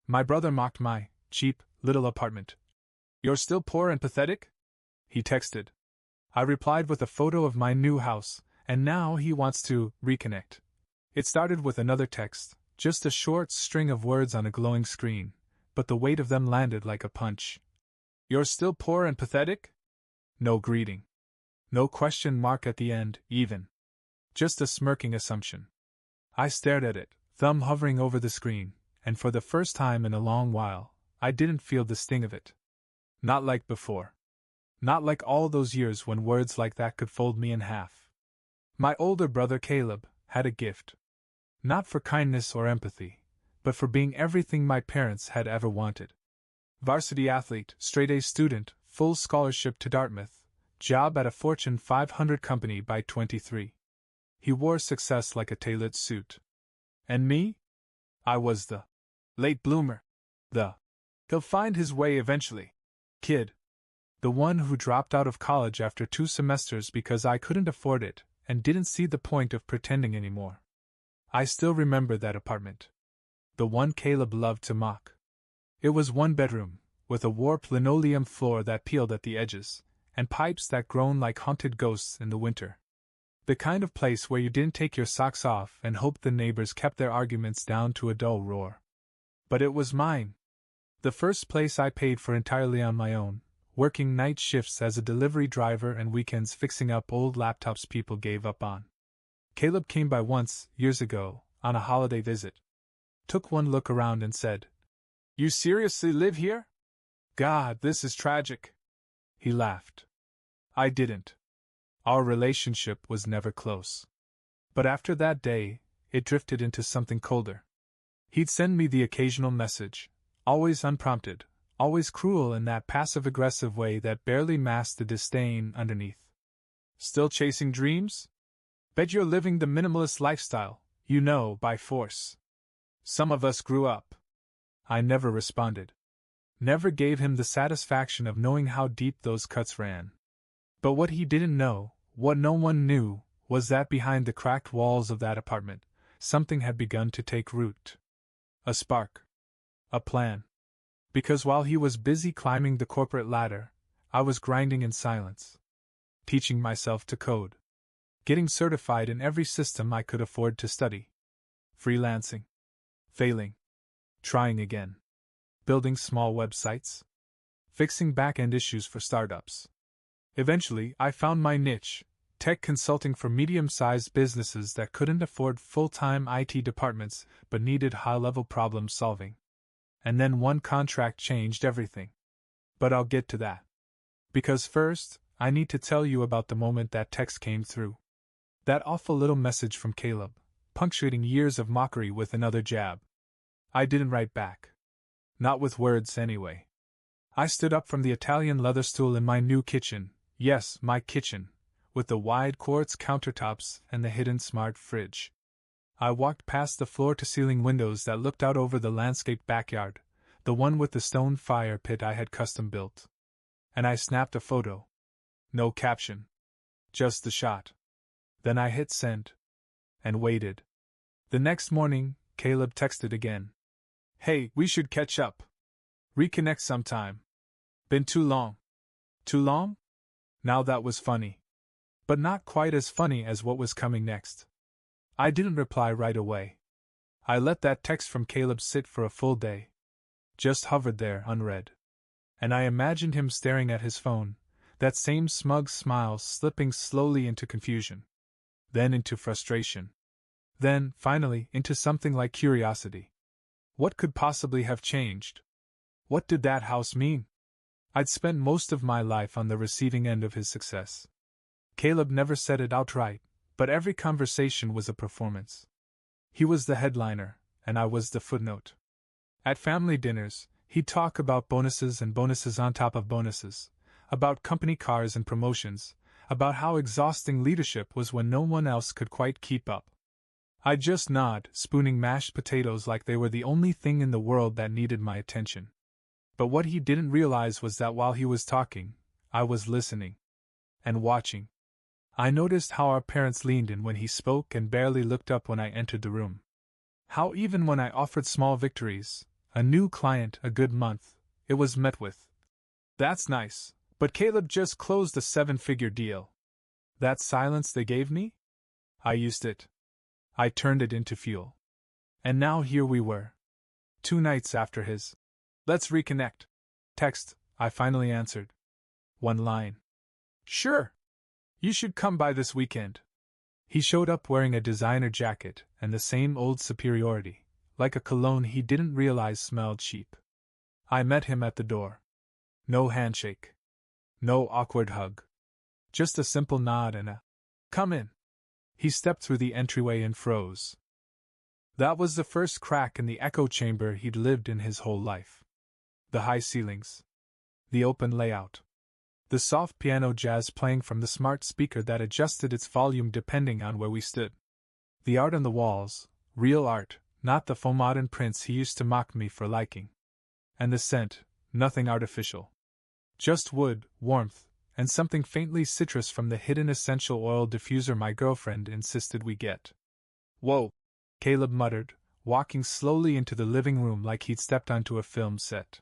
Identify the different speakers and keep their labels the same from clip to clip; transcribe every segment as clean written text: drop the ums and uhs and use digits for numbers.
Speaker 1: My brother mocked my cheap little apartment. "You're still poor and pathetic?" he texted. I replied with a photo of my new house, and now he wants to reconnect. It started with another text, just a short string of words on a glowing screen, but the weight of them landed like a punch. "You're still poor and pathetic?" No greeting. No question mark at the end, even. Just a smirking assumption. I stared at it, thumb hovering over the screen, and for the first time in a long while, I didn't feel the sting of it. Not like before. Not like all those years when words like that could fold me in half. My older brother Caleb had a gift. Not for kindness or empathy, but for being everything my parents had ever wanted. Varsity athlete, straight-A student, full scholarship to Dartmouth, job at a Fortune 500 company by 23. He wore success like a tailored suit. And me? I was the late bloomer. He'll find his way eventually kid. The one who dropped out of college after 2 semesters because I couldn't afford it and didn't see the point of pretending anymore. I still remember that apartment. The one Caleb loved to mock. It was 1 bedroom, with a warped linoleum floor that peeled at the edges, and pipes that groaned like haunted ghosts in the winter. The kind of place where you didn't take your socks off and hoped the neighbors kept their arguments down to a dull roar. But it was mine. The first place I paid for entirely on my own, working night shifts as a delivery driver and weekends fixing up old laptops people gave up on. Caleb came by once, years ago, on a holiday visit. Took one look around and said, "You seriously live here? God, this is tragic." He laughed. I didn't. Our relationship was never close. But after that day, it drifted into something colder. He'd send me the occasional message, always unprompted, always cruel in that passive-aggressive way that barely masked the disdain underneath. "Still chasing dreams? Bet you're living the minimalist lifestyle, you know, by force. Some of us grew up." I never responded. Never gave him the satisfaction of knowing how deep those cuts ran. But what he didn't know, what no one knew, was that behind the cracked walls of that apartment, something had begun to take root. A spark. A plan. Because while he was busy climbing the corporate ladder, I was grinding in silence. Teaching myself to code. Getting certified in every system I could afford to study. Freelancing. Failing. Trying again. Building small websites. Fixing back-end issues for startups. Eventually, I found my niche, tech consulting for medium-sized businesses that couldn't afford full-time IT departments but needed high-level problem solving. And then one contract changed everything. But I'll get to that. Because first, I need to tell you about the moment that text came through. That awful little message from Caleb, punctuating years of mockery with another jab. I didn't write back. Not with words, anyway. I stood up from the Italian leather stool in my new kitchen, yes, my kitchen, with the wide quartz countertops and the hidden smart fridge. I walked past the floor-to-ceiling windows that looked out over the landscaped backyard, the one with the stone fire pit I had custom built. And I snapped a photo. No caption. Just the shot. Then I hit send. And waited. The next morning, Caleb texted again. "Hey, we should catch up. Reconnect sometime. Been too long." Too long? Now that was funny. But not quite as funny as what was coming next. I didn't reply right away. I let that text from Caleb sit for a full day. Just hovered there, unread. And I imagined him staring at his phone, that same smug smile slipping slowly into confusion. Then into frustration. Then, finally, into something like curiosity. What could possibly have changed? What did that house mean? I'd spent most of my life on the receiving end of his success. Caleb never said it outright, but every conversation was a performance. He was the headliner, and I was the footnote. At family dinners, he'd talk about bonuses and bonuses on top of bonuses, about company cars and promotions, about how exhausting leadership was when no one else could quite keep up. I'd just nod, spooning mashed potatoes like they were the only thing in the world that needed my attention. But what he didn't realize was that while he was talking, I was listening. And watching. I noticed how our parents leaned in when he spoke and barely looked up when I entered the room. How even when I offered small victories, A new client, a good month, it was met with. That's nice, but Caleb just closed a 7-figure deal. That silence they gave me? I used it. I turned it into fuel. And now here we were. 2 nights after his "Let's reconnect" text, I finally answered. One line. Sure. You should come by this weekend. He showed up wearing a designer jacket and the same old superiority, like a cologne he didn't realize smelled cheap. I met him at the door. No handshake. No awkward hug. Just a simple nod and a "Come in." He stepped through the entryway and froze. That was the first crack in the echo chamber he'd lived in his whole life. The high ceilings. The open layout. The soft piano jazz playing from the smart speaker that adjusted its volume depending on where we stood. The art on the walls, real art, not the faux modern prints he used to mock me for liking. And the scent, nothing artificial. Just wood, warmth, and something faintly citrus from the hidden essential oil diffuser my girlfriend insisted we get. Whoa, Caleb muttered, walking slowly into the living room like he'd stepped onto a film set.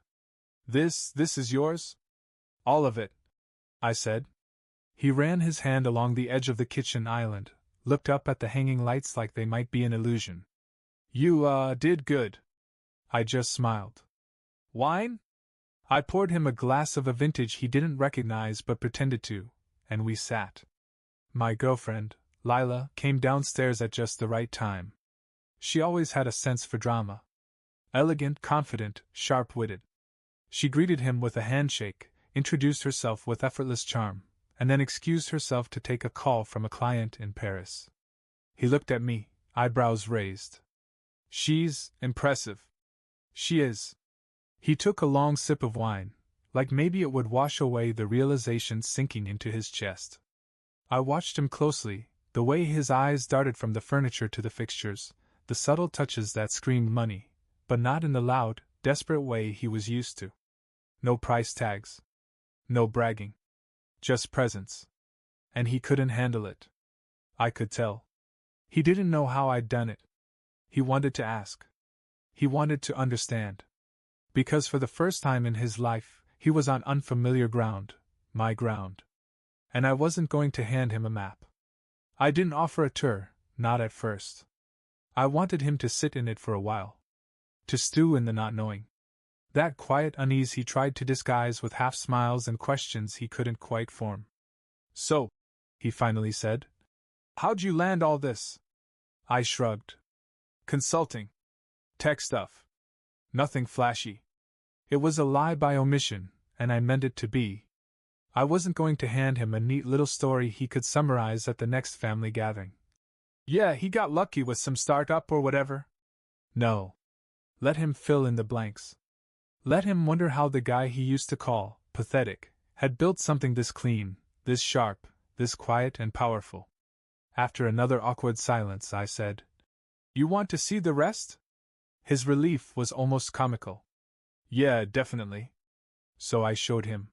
Speaker 1: This is yours? All of it, I said. He ran his hand along the edge of the kitchen island, looked up at the hanging lights like they might be an illusion. You, did good. I just smiled. Wine? I poured him a glass of a vintage he didn't recognize but pretended to, and we sat. My girlfriend, Lila, came downstairs at just the right time. She always had a sense for drama. Elegant, confident, sharp-witted. She greeted him with a handshake, introduced herself with effortless charm, and then excused herself to take a call from a client in Paris. He looked at me, eyebrows raised. She's impressive. She is. He took a long sip of wine, like maybe it would wash away the realization sinking into his chest. I watched him closely, the way his eyes darted from the furniture to the fixtures, the subtle touches that screamed money, but not in the loud, desperate way he was used to. No price tags. No bragging. Just presence. And he couldn't handle it. I could tell. He didn't know how I'd done it. He wanted to ask. He wanted to understand. Because for the first time in his life, he was on unfamiliar ground, my ground. And I wasn't going to hand him a map. I didn't offer a tour, not at first. I wanted him to sit in it for a while. To stew in the not knowing. That quiet unease he tried to disguise with half smiles and questions he couldn't quite form. So, he finally said, how'd you land all this? I shrugged. Consulting. Tech stuff. Nothing flashy. It was a lie by omission, and I meant it to be. I wasn't going to hand him a neat little story he could summarize at the next family gathering. Yeah, he got lucky with some startup or whatever. No. Let him fill in the blanks. Let him wonder how the guy he used to call pathetic had built something this clean, this sharp, this quiet and powerful. After another awkward silence, I said, You want to see the rest? His relief was almost comical. Yeah, definitely. So I showed him.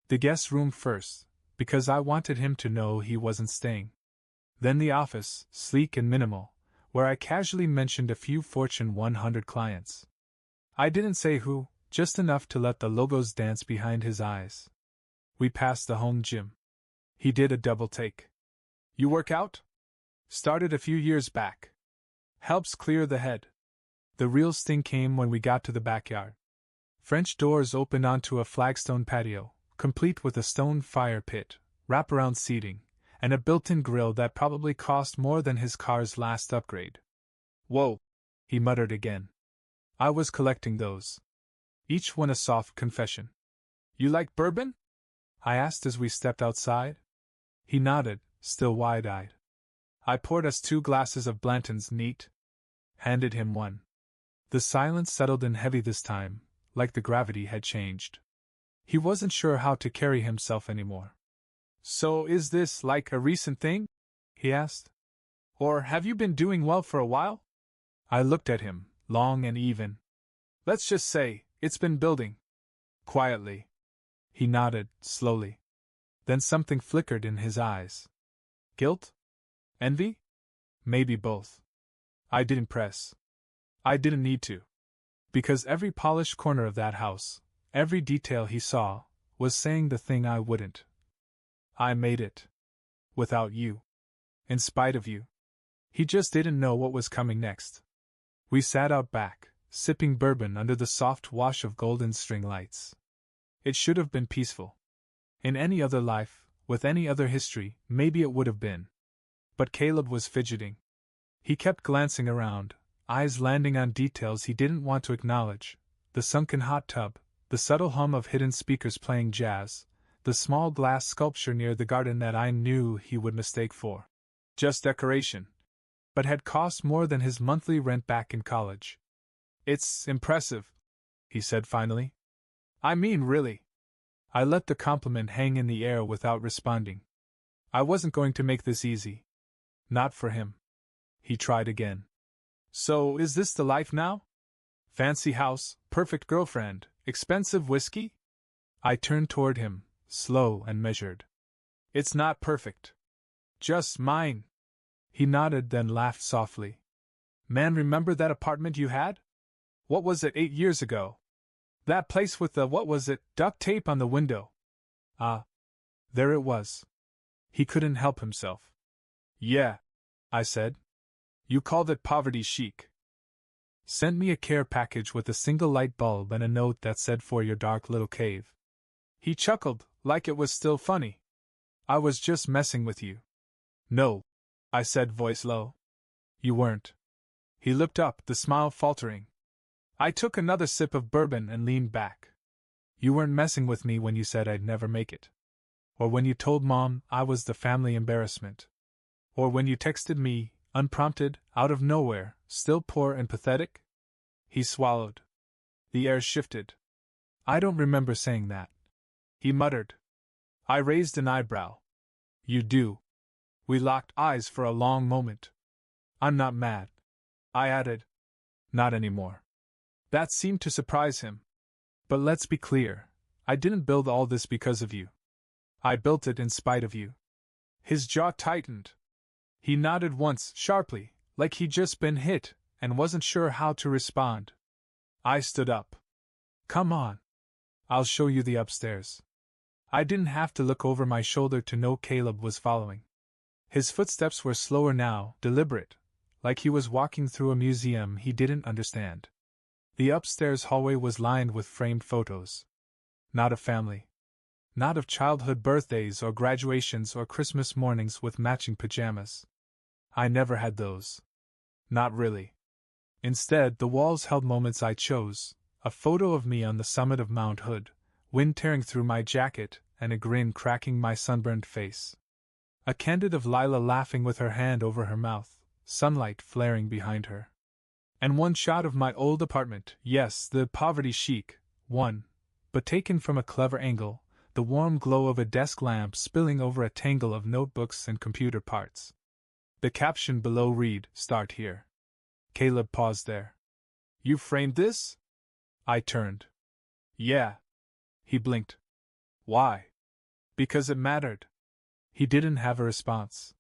Speaker 1: The guest room first, because I wanted him to know he wasn't staying. Then the office, sleek and minimal, where I casually mentioned a few Fortune 100 clients. I didn't say who, just enough to let the logos dance behind his eyes. We passed the home gym. He did a double take. You work out? Started a few years back. Helps clear the head. The real sting came when we got to the backyard. French doors opened onto a flagstone patio, complete with a stone fire pit, wraparound seating, and a built-in grill that probably cost more than his car's last upgrade. Whoa, he muttered again. I was collecting those. Each one a soft confession. You like bourbon? I asked as we stepped outside. He nodded, still wide-eyed. I poured us 2 glasses of Blanton's neat. Handed him one. The silence settled in heavy this time, like the gravity had changed. He wasn't sure how to carry himself anymore. So is this like a recent thing? He asked. Or have you been doing well for a while? I looked at him, long and even. Let's just say, it's been building. Quietly. He nodded, slowly. Then something flickered in his eyes. Guilt? Envy? Maybe both. I didn't press. I didn't need to. Because every polished corner of that house, every detail he saw, was saying the thing I wouldn't. I made it. Without you. In spite of you. He just didn't know what was coming next. We sat out back, sipping bourbon under the soft wash of golden string lights. It should have been peaceful. In any other life, with any other history, maybe it would have been. But Caleb was fidgeting. He kept glancing around, eyes landing on details he didn't want to acknowledge: the sunken hot tub, the subtle hum of hidden speakers playing jazz, the small glass sculpture near the garden that I knew he would mistake for just decoration, but had cost more than his monthly rent back in college. "It's impressive," he said finally. "I mean, really." I let the compliment hang in the air without responding. I wasn't going to make this easy. Not for him. He tried again. "So, is this the life now? Fancy house, perfect girlfriend, expensive whiskey?" I turned toward him, slow and measured. "It's not perfect. Just mine." He nodded, then laughed softly. "Man, remember that apartment you had? What was it, 8 years ago? That place with the, what was it, duct tape on the window?" Ah. There it was. He couldn't help himself. "Yeah," I said. "You called it poverty chic." Sent me a care package with a single light bulb and a note that said, "For your dark little cave." He chuckled, like it was still funny. "I was just messing with you." "No," I said, voice low. "You weren't." He looked up, the smile faltering. I took another sip of bourbon and leaned back. "You weren't messing with me when you said I'd never make it. Or when you told Mom I was the family embarrassment. Or when you texted me, unprompted, out of nowhere, still poor and pathetic?" He swallowed. The air shifted. "I don't remember saying that," he muttered. I raised an eyebrow. "You do." We locked eyes for a long moment. "I'm not mad," I added. "Not anymore." That seemed to surprise him. "But let's be clear, I didn't build all this because of you. I built it in spite of you." His jaw tightened. He nodded once, sharply, like he'd just been hit, and wasn't sure how to respond. I stood up. "Come on. I'll show you the upstairs." I didn't have to look over my shoulder to know Caleb was following. His footsteps were slower now, deliberate, like he was walking through a museum he didn't understand. The upstairs hallway was lined with framed photos. Not of family. Not of childhood birthdays or graduations or Christmas mornings with matching pajamas. I never had those. Not really. Instead, the walls held moments I chose: a photo of me on the summit of Mount Hood, wind tearing through my jacket and a grin cracking my sunburned face. A candid of Lila laughing with her hand over her mouth, sunlight flaring behind her. And one shot of my old apartment, yes, the poverty chic one, but taken from a clever angle, the warm glow of a desk lamp spilling over a tangle of notebooks and computer parts. The caption below read, "Start here." Caleb paused there. "You framed this?" I turned. "Yeah." He blinked. "Why?" "Because it mattered." He didn't have a response.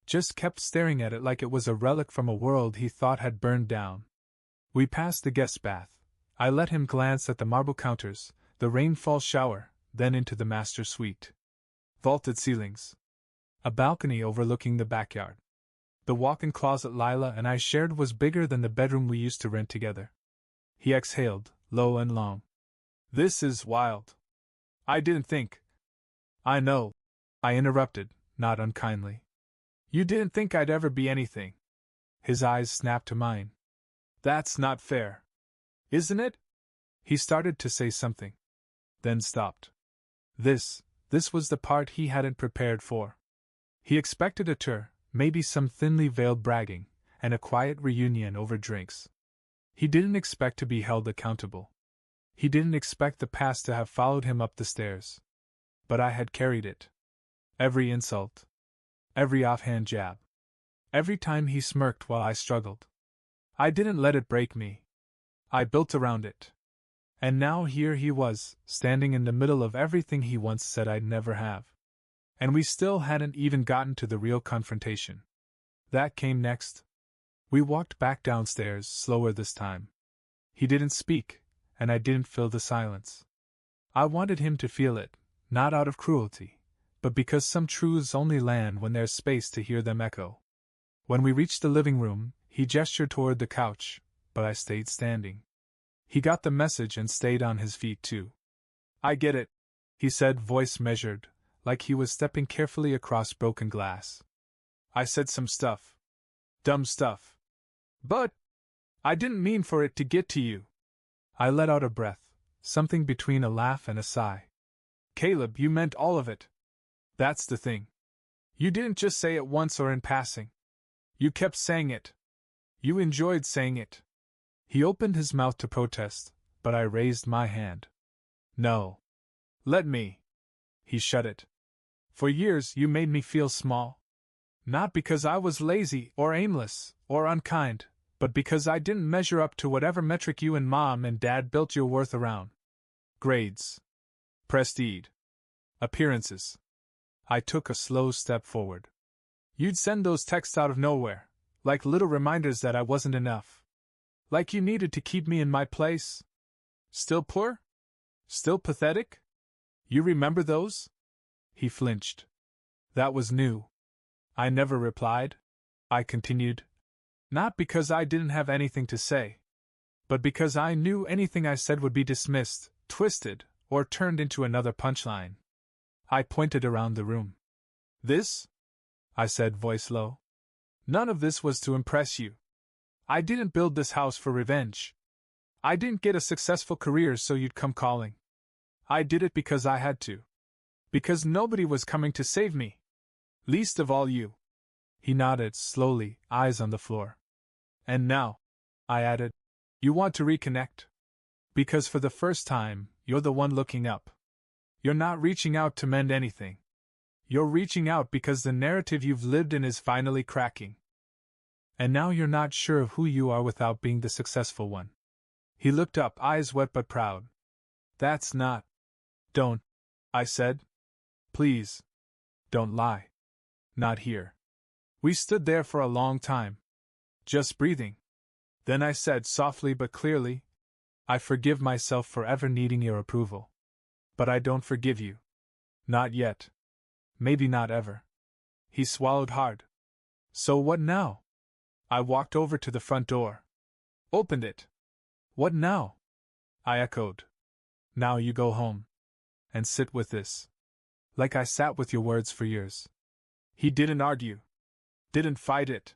Speaker 1: Just kept staring at it like it was a relic from a world he thought had burned down. We passed the guest bath. I let him glance at the marble counters, the rainfall shower, then into the master suite. Vaulted ceilings. A balcony overlooking the backyard. The walk-in closet Lila and I shared was bigger than the bedroom we used to rent together. He exhaled, low and long. "This is wild. I didn't think." "I know," I interrupted, not unkindly. "You didn't think I'd ever be anything." His eyes snapped to mine. "That's not fair. Isn't it?" He started to say something. Then stopped. This was the part he hadn't prepared for. He expected a tour, maybe some thinly veiled bragging, and a quiet reunion over drinks. He didn't expect to be held accountable. He didn't expect the past to have followed him up the stairs. But I had carried it. Every insult. Every offhand jab. Every time he smirked while I struggled. I didn't let it break me. I built around it. And now here he was, standing in the middle of everything he once said I'd never have. And we still hadn't even gotten to the real confrontation. That came next. We walked back downstairs, slower this time. He didn't speak, and I didn't fill the silence. I wanted him to feel it, not out of cruelty, but because some truths only land when there's space to hear them echo. When we reached the living room, he gestured toward the couch, but I stayed standing. He got the message and stayed on his feet too. I get it, he said, voice measured, like he was stepping carefully across broken glass. I said some stuff. Dumb stuff. But I didn't mean for it to get to you. I let out a breath, something between a laugh and a sigh. Caleb, you meant all of it. That's the thing. You didn't just say it once or in passing. You kept saying it. You enjoyed saying it. He opened his mouth to protest, but I raised my hand. No. Let me. He shut it. For years you made me feel small. Not because I was lazy or aimless or unkind, but because I didn't measure up to whatever metric you and Mom and Dad built your worth around. Grades. Prestige. Appearances. I took a slow step forward. You'd send those texts out of nowhere, like little reminders that I wasn't enough. Like you needed to keep me in my place. Still poor? Still pathetic? You remember those? He flinched. That was new. I never replied. I continued. Not because I didn't have anything to say, but because I knew anything I said would be dismissed, twisted, or turned into another punchline. I pointed around the room. This? I said, voice low. None of this was to impress you. I didn't build this house for revenge. I didn't get a successful career so you'd come calling. I did it because I had to. Because nobody was coming to save me. Least of all you. He nodded slowly, eyes on the floor. And now, I added, you want to reconnect? Because for the first time, you're the one looking up. You're not reaching out to mend anything. You're reaching out because the narrative you've lived in is finally cracking. And now you're not sure of who you are without being the successful one. He looked up, eyes wet but proud. That's not. Don't, I said. Please. Don't lie. Not here. We stood there for a long time. Just breathing. Then I said softly but clearly, I forgive myself for ever needing your approval. But I don't forgive you. Not yet. Maybe not ever. He swallowed hard. So what now? I walked over to the front door. Opened it. What now? I echoed. Now you go home. And sit with this. Like I sat with your words for years. He didn't argue. Didn't fight it.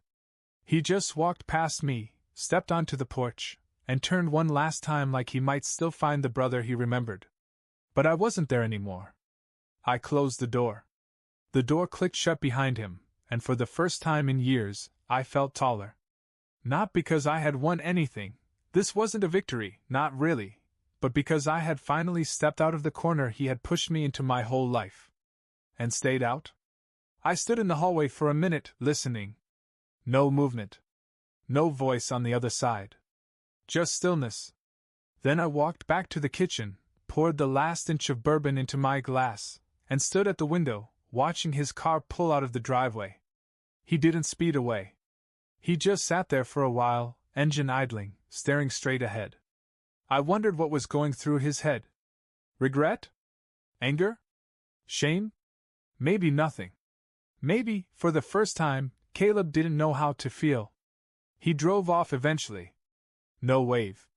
Speaker 1: He just walked past me, stepped onto the porch, and turned one last time like he might still find the brother he remembered. But I wasn't there anymore. I closed the door. The door clicked shut behind him, and for the first time in years, I felt taller. Not because I had won anything, this wasn't a victory, not really, but because I had finally stepped out of the corner he had pushed me into my whole life. And stayed out? I stood in the hallway for a minute, listening. No movement. No voice on the other side. Just stillness. Then I walked back to the kitchen, poured the last inch of bourbon into my glass, and stood at the window, watching his car pull out of the driveway. He didn't speed away. He just sat there for a while, engine idling, staring straight ahead. I wondered what was going through his head. Regret? Anger? Shame? Maybe nothing. Maybe, for the first time, Caleb didn't know how to feel. He drove off eventually. No wave.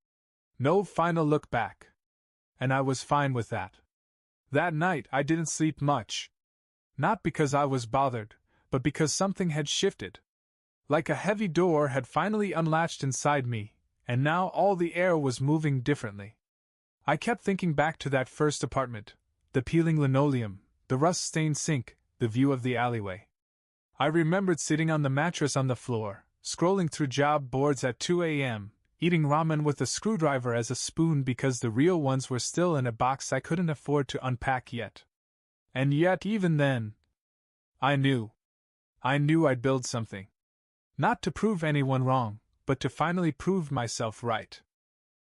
Speaker 1: No final look back. And I was fine with that. That night I didn't sleep much. Not because I was bothered, but because something had shifted. Like a heavy door had finally unlatched inside me, and now all the air was moving differently. I kept thinking back to that first apartment, the peeling linoleum, the rust-stained sink, the view of the alleyway. I remembered sitting on the mattress on the floor, scrolling through job boards at 2 a.m., eating ramen with a screwdriver as a spoon because the real ones were still in a box I couldn't afford to unpack yet. And yet even then, I knew I'd build something. Not to prove anyone wrong, but to finally prove myself right.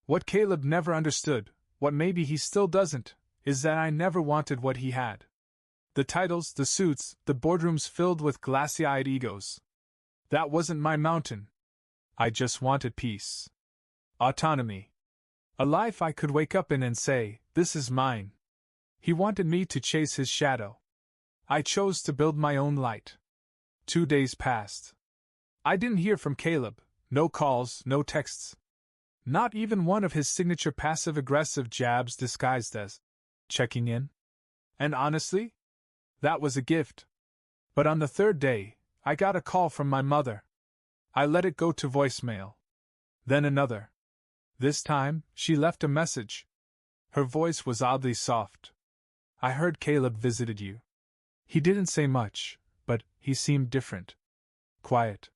Speaker 1: What Caleb never understood, what maybe he still doesn't, is that I never wanted what he had. The titles, the suits, the boardrooms filled with glassy-eyed egos. That wasn't my mountain. I just wanted peace. Autonomy. A life I could wake up in and say, "This is mine." He wanted me to chase his shadow. I chose to build my own light. 2 days passed. I didn't hear from Caleb, no calls, no texts. Not even one of his signature passive-aggressive jabs disguised as checking in. And honestly, that was a gift. But on the third day, I got a call from my mother. I let it go to voicemail. Then another. This time, she left a message. Her voice was oddly soft. "I heard Caleb visited you. He didn't say much, but he seemed different. Quiet.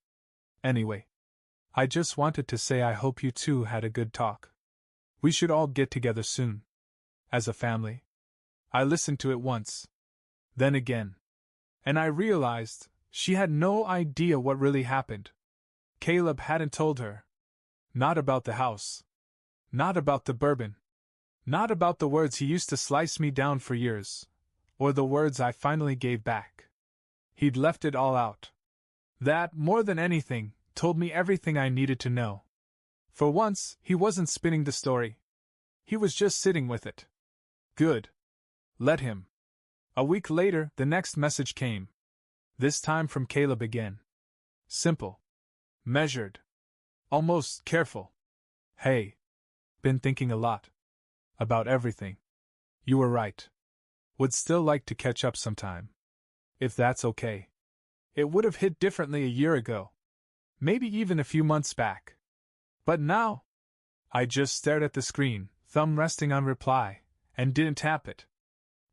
Speaker 1: Anyway, I just wanted to say I hope you two had a good talk. We should all get together soon. As a family." I listened to it once. Then again. And I realized she had no idea what really happened. Caleb hadn't told her. Not about the house. Not about the bourbon. Not about the words he used to slice me down for years. Or the words I finally gave back. He'd left it all out. That, more than anything, told me everything I needed to know. For once, he wasn't spinning the story. He was just sitting with it. Good. Let him. A week later, the next message came. This time from Caleb again. Simple. Measured. Almost careful. "Hey. Been thinking a lot. About everything. You were right. Would still like to catch up sometime. If that's okay." It would have hit differently a year ago. Maybe even a few months back. But now? I just stared at the screen, thumb resting on reply, and didn't tap it.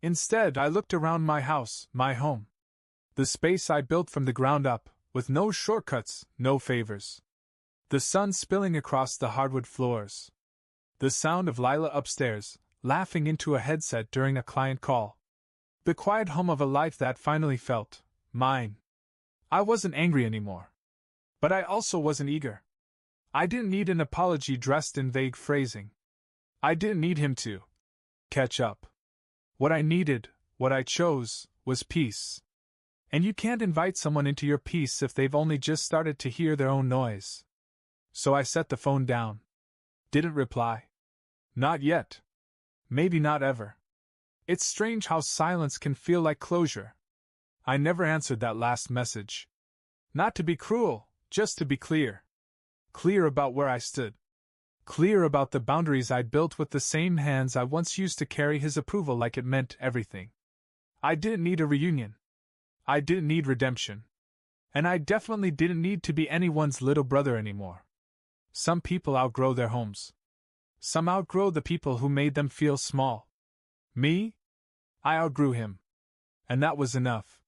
Speaker 1: Instead, I looked around my house, my home. The space I built from the ground up, with no shortcuts, no favors. The sun spilling across the hardwood floors. The sound of Lila upstairs, laughing into a headset during a client call. The quiet hum of a life that finally felt mine. I wasn't angry anymore. But I also wasn't eager. I didn't need an apology dressed in vague phrasing. I didn't need him to catch up. What I needed, what I chose, was peace. And you can't invite someone into your peace if they've only just started to hear their own noise. So I set the phone down. Didn't reply. Not yet. Maybe not ever. It's strange how silence can feel like closure. I never answered that last message. Not to be cruel, just to be clear. Clear about where I stood. Clear about the boundaries I'd built with the same hands I once used to carry his approval like it meant everything. I didn't need a reunion. I didn't need redemption. And I definitely didn't need to be anyone's little brother anymore. Some people outgrow their homes. Some outgrow the people who made them feel small. Me? I outgrew him. And that was enough.